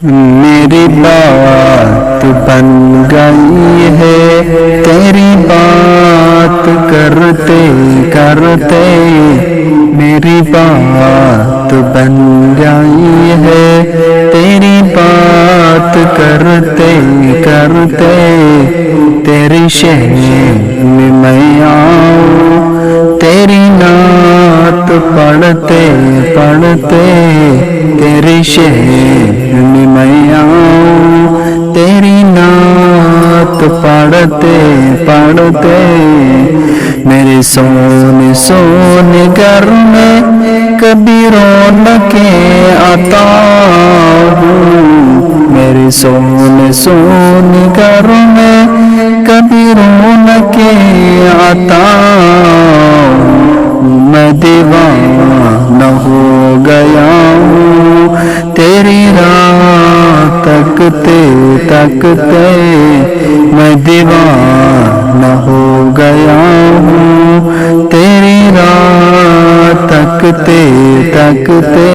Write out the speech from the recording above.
میری بات بن گئی ہے تیری بات کرتے کرتے، میری بات بن گئی ہے تیری بات کرتے کرتے، تیری شہر میں میں آؤں تیری نعت پڑھتے پڑھتے، تیری شہر میں میں آؤں تیری نعت پڑھتے پڑھتے، میرے سونے سونے گھر میں کبھی رونقیں عطا ہوں، میرے سونے سونے گھر میں کبھی رونقیں عطا ہوں، میں دیوانہ ہو گیا ہوں تیری راہ تکتے تکتے، میں دیوانہ ہو گیا ہوں تیری راہ تکتے تکتے۔